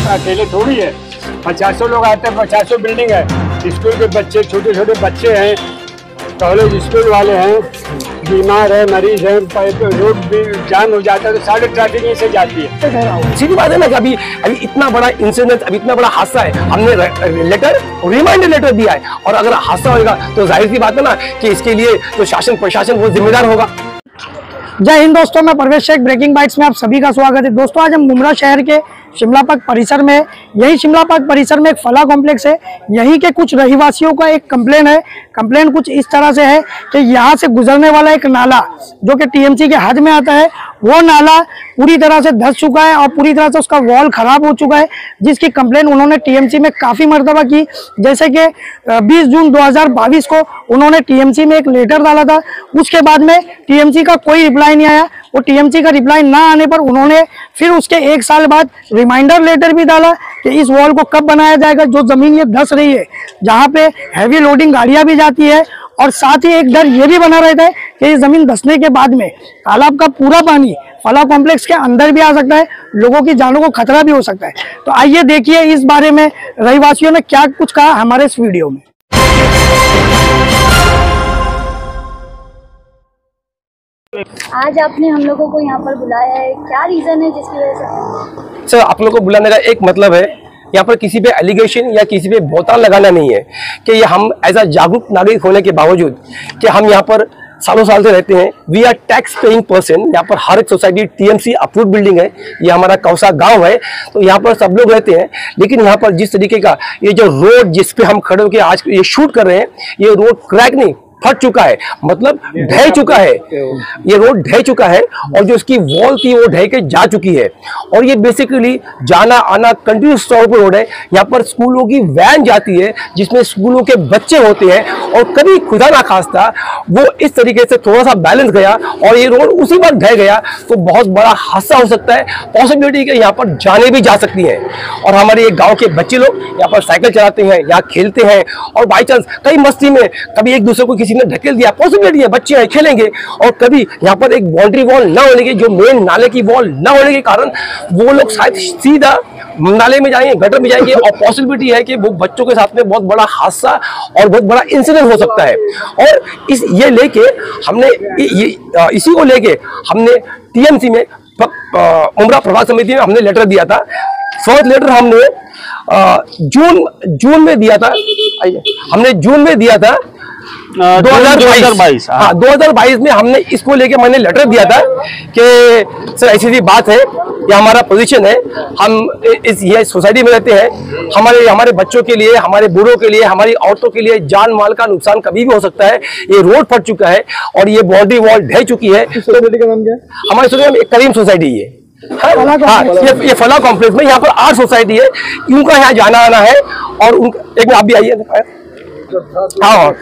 अकेले थोड़ी है, 50 लोग आते हैं, 50 बिल्डिंग है, स्कूल के बच्चे, छोटे छोटे बच्चे हैं, कॉलेज स्कूल वाले हैं, बीमार है, मरीज है, रोड भी जाम हो जाता है तो सारी ट्रैफिक यहीं से जाती है। सीधी बात है ना कि अभी इतना बड़ा इंसिडेंट, अभी इतना बड़ा हादसा है, हमने लेटर, रिमाइंडर लेटर दिया है, और अगर हादसा होगा तो जाहिर सी बात है ना कि इसके लिए तो शासन प्रशासन वो जिम्मेदार होगा। जय हिंद दोस्तों, मैं परवेश शेख, ब्रेकिंग बाइट्स में आप सभी का स्वागत है। दोस्तों आज हम मुमरा शहर के शिमला पार्क परिसर में, यही शिमला पार्क परिसर में एक फला कॉम्प्लेक्स है। यहीं के कुछ रहवासियों का एक कंप्लेन है। कंप्लेन कुछ इस तरह से है कि यहाँ से गुजरने वाला एक नाला जो कि टीएमसी के हद में आता है, वो नाला पूरी तरह से धंस चुका है और पूरी तरह से उसका वॉल खराब हो चुका है, जिसकी कंप्लेन उन्होंने टीएमसी में काफी मर्तबा की। जैसे कि 20 जून 2022 को उन्होंने टीएमसी में एक लेटर डाला था, उसके बाद में टीएमसी का कोई रिप्लाई नहीं आया। वो टीएमसी का रिप्लाई ना आने पर उन्होंने फिर उसके 1 साल बाद रिमाइंडर लेटर भी डाला कि इस वॉल को कब बनाया जाएगा। जो जमीन ये धंस रही है, जहाँ पे हैवी लोडिंग गाड़ियां भी जाती है, और साथ ही एक डर ये भी बना रहता है कि ये जमीन धंसने के बाद में तालाब का पूरा पानी फला कॉम्प्लेक्स के अंदर भी आ सकता है, लोगों की जानों को खतरा भी हो सकता है। तो आइए देखिए इस बारे में रहवासियों ने क्या कुछ कहा हमारे इस वीडियो में। आज आपने हम लोगों को यहाँ पर बुलाया है, क्या रीजन है जिसकी वजह से? सर, आप लोगों को बुलाने का एक मतलब है, यहाँ पर किसी पे एलिगेशन या किसी पे बोताल लगाना नहीं है कि ये हम एज अ जागरूक नागरिक होने के बावजूद कि हम यहाँ पर सालों साल से रहते हैं। We are tax paying person. यहाँ पर हर एक सोसाइटी टीएमसी अप्रूव्ड बिल्डिंग है, ये हमारा कौसा गांव है, तो यहाँ पर सब लोग रहते हैं। लेकिन यहाँ पर जिस तरीके का ये जो रोड जिस पे हम खड़े होकर आज ये शूट कर रहे हैं, ये रोड क्रैक नहीं फट चुका है, मतलब ढह चुका है, ये रोड ढह चुका है, और जो इसकी वॉल थी वो ढह के जा चुकी है। और ये बेसिकली जाना आना कंटिन्यूस तौर पर रोड है। यहाँ पर स्कूलों की वैन जाती है जिसमें स्कूलों के बच्चे होते हैं, और कभी खुदा ना खास्ता वो इस तरीके से थोड़ा सा बैलेंस गया और ये रोड उसी वक्त ढह गया तो बहुत बड़ा हादसा हो सकता है। पॉसिबिलिटी कि यहाँ पर जाने भी जा सकती हैं। और हमारे ये गाँव के बच्चे लोग यहाँ पर साइकिल चलाते हैं, यहाँ खेलते हैं, और बाई चांस कई मस्ती में कभी एक दूसरे को किसी ने ढकेल दिया, पॉसिबिलिटी है बच्चे हैं खेलेंगे, और कभी यहाँ पर एक बाउंड्री वॉल ना होने की, जो मेन नाले की वॉल ना होने के कारण वो लोग शायद सीधा नाले में जाएंगे, गटर में जाएंगे, और पॉसिबिलिटी है कि वो बच्चों के साथ में बहुत बड़ा हादसा और बहुत बड़ा इंसिडेंट हो सकता है। और ये लेके हमने इसी को लेके हमने टीएमसी में मुमरा प्रभाग समिति में हमने लेटर दिया था। फर्स्ट लेटर हमने जून में दिया था, हमने जून में दिया था 2022। हाँ, 2022 में हमने इसको लेके मैंने लेटर दिया था कि सर ऐसी बात है, ये हमारा पोजीशन है, हम ये सोसाइटी में रहते हैं, हमारे बच्चों के लिए, हमारे बूढ़ों के लिए, हमारी औरतों के लिए जान माल का नुकसान कभी भी हो सकता है। ये रोड फट चुका है और ये बाउंड्री वॉल ढह चुकी है। सोसाइटी का नाम क्या है? हमारी सोसाइटी में करीम सोसाइटी है। ये फला कॉम्प्लेक्स में यहाँ पर 8 सोसाइटी है, उनका यहाँ जाना आना है। और एक आप भी आइए। हाँ,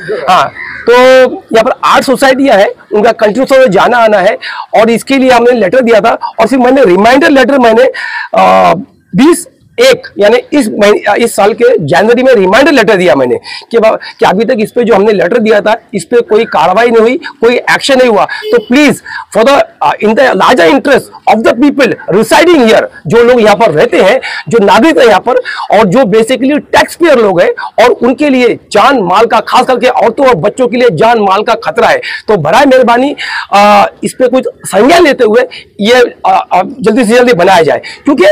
तो यहाँ पर 8 सोसाइटियां हैं, उनका कंटिन्यूस जाना आना है, और इसके लिए हमने लेटर दिया था। और फिर मैंने रिमाइंडर लेटर मैंने 20/1 यानी इस साल के जनवरी में रिमाइंडर लेटर दिया मैंने कि अभी तक इस पे जो हमने लेटर दिया था इस पे कोई कार्रवाई नहीं हुई, कोई एक्शन नहीं हुआ। तो please for the in the larger interest of the people residing here, जो लोग यहाँ पर रहते हैं, जो नागरिक है यहाँ पर, और जो बेसिकली टैक्स पेयर लोग हैं, और उनके लिए जान माल का, खास करके औरतों और बच्चों के लिए जान माल का खतरा है। तो बराए मेहरबानी इस पे कुछ संज्ञान लेते हुए ये जल्दी से जल्दी बनाया जाए, क्योंकि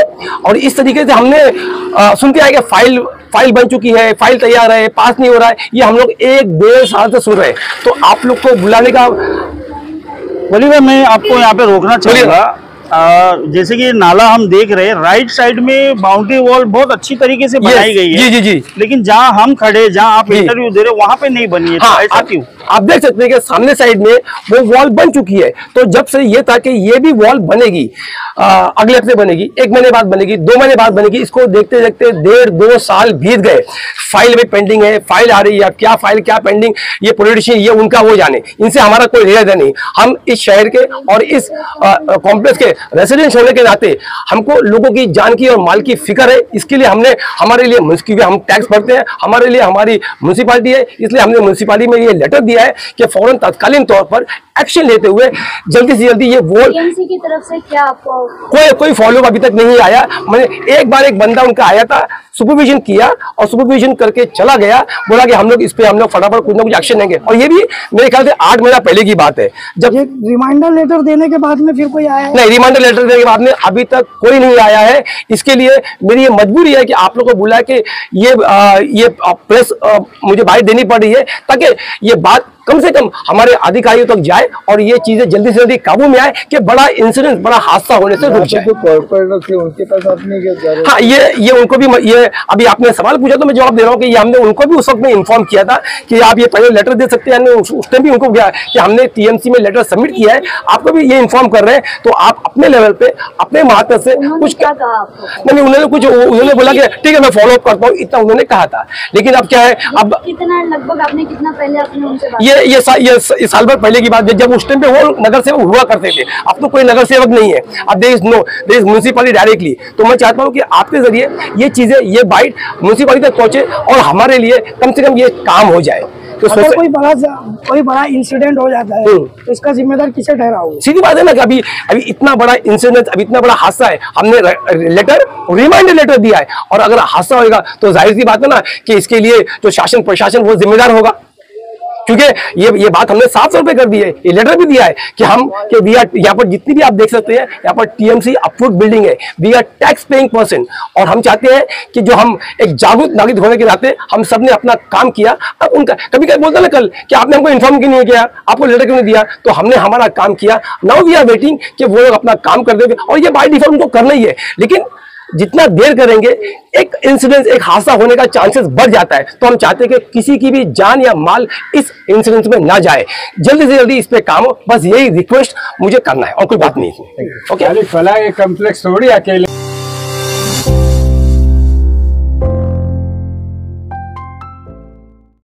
और इस तरीके से हमने सुनते आए कि फाइल बन चुकी है, फाइल तैयार है, पास नहीं हो रहा है, ये हम लोग 1-1.5 साल से सुन रहे हैं। तो आप लोग को बुलाने का, बोलिए, मैं आपको यहाँ पे रोकना चाहूंगा। जैसे कि नाला हम देख रहे हैं, राइट साइड में बाउंड्री वॉल बहुत अच्छी तरीके से बनाई गई है। जी। लेकिन जहाँ हम खड़े, जहाँ आप इंटरव्यू दे रहे हो, वहाँ पे नहीं बनी है। हाँ, ऐसा क्यों? आप देख सकते हैं कि सामने साइड में वो वॉल बन चुकी है। तो जब से ये था कि ये भी वॉल बनेगी, अगले हफ्ते बनेगी, 1 महीने बाद बनेगी, 2 महीने बाद बनेगी, इसको देखते देखते 1.5-2 साल बीत गए। फाइल में पेंडिंग है, फाइल आ रही है, क्या फाइल क्या पेंडिंग, ये पॉलिटिशियन ये उनका वो जाने, इनसे हमारा कोई लेना देना नहीं। हम इस शहर के और इस कॉम्प्लेक्स के रेसिडेंट होने के नाते हमको लोगों की जान की और माल की फिक्र है। इसके लिए हमने, हमारे लिए हम टैक्स भरते हैं, हमारे लिए हमारी म्यूनसिपालिटी है, इसलिए हमने म्यूनसिपालिटी में ये लेटर किया है कि फौरन तत्कालीन तौर पर एक्शन लेते हुए जल्दी से जल्दी ये वॉल, टीएमसी की तरफ से क्या आपको कोई फॉलोअप अभी तक नहीं आया। मैंने एक बार एक बंदा उनका आया था, सुपरविजन किया और सुपरविजन करके चला गया, बोला कि हम लोग इस पे हम लोग फटाफट कुछ ना कुछ एक्शन लेंगे। और ये भी मेरे ख्याल से 8 महीना पहले की बात है, जब ये रिमाइंडर लेटर देने के बाद में फिर कोई आया है? नहीं, रिमाइंडर लेटर देने के बाद में अभी तक कोई नहीं आया है। इसके लिए मेरी ये मजबूरी है कि आप लोगों को बुला के ये प्रेस मुझे बाइट देनी पड़ रही है, ताकि ये बात कम से कम हमारे अधिकारियों तक जाए और ये चीजें जल्दी से जल्दी काबू में आए कि बड़ा इंसिडेंट, बड़ा हादसा होने से रुक जाए। उनके पास आपने क्या? हाँ, ये उनको भी, ये अभी आपने सवाल पूछा तो मैं जवाब दे रहा हूँ कि ये हमने उनको भी उस वक्त में इन्फॉर्म किया था कि आप ये पहले लेटर दे सकते हैं। उस टाइम भी उनको गया कि हमने टीएमसी में लेटर सबमिट किया है, आपको भी ये इन्फॉर्म कर रहे हैं, तो आप अपने लेवल पे अपने महात्मा से कुछ क्या कहा आपको? नहीं, उन्होंने बोला कि ठीक है मैं फॉलो अप करता हूँ, इतना उन्होंने कहा था। लेकिन अब क्या है, अब कितना लगभग आपने कितना पहले आपने उनसे बात? ये साल भर पहले की बात है, जब उस टाइम पे वो नगर सेवक हुआ करते थे। अब तो कोई नगर सेवक नहीं है, अब देयर इज म्युनिसिपैलिटी डायरेक्टली। तो मैं चाहता हूँ कि आपके जरिए ये चीजें, ये बाइट म्युनिसिपैलिटी तक पहुंचे और हमारे लिए कम से कम ये काम हो जाए। तो अगर कोई बड़ा इंसिडेंट हो जाता है तो इसका जिम्मेदार किसे ठहराओगे? सीधी बात है ना कि अभी इतना बड़ा इंसिडेंट, अभी इतना बड़ा हादसा है, हमने रिमाइंडर लेटर दिया है, और अगर हादसा होगा तो जाहिर सी बात है ना कि इसके लिए जो शासन प्रशासन वो जिम्मेदार होगा, क्योंकि ये बात हमने साफ तौर पे कर दी है, ये लेटर भी दिया है कि वी आर, यहाँ पर जितनी भी आप देख सकते हैं, यहाँ पर टीएमसी अप्रूव्ड बिल्डिंग है, we are tax paying person, और हम चाहते हैं कि जो हम एक जागरूक नागरिक होने के नाते हम सब ने अपना काम किया। अब उनका कभी कभी बोलता ना कल कि आपने हमको इन्फॉर्म क्यों नहीं किया, आपको लेटर क्यों नहीं दिया, तो हमने हमारा काम किया। नाउ वी आर वेटिंग कि वो लोग अपना काम कर देंगे, और ये बाय डिफॉल्ट उनको करना ही है। लेकिन जितना देर करेंगे एक इंसिडेंट, एक हादसा होने का चांसेस बढ़ जाता है। तो हम चाहते हैं कि किसी की भी जान या माल इस इंसिडेंट में ना जाए, जल्दी से जल्दी इस पे काम हो, बस यही रिक्वेस्ट मुझे करना है और कोई बात नहीं है। ओके, फला ये कॉम्प्लेक्स थोड़ी अकेले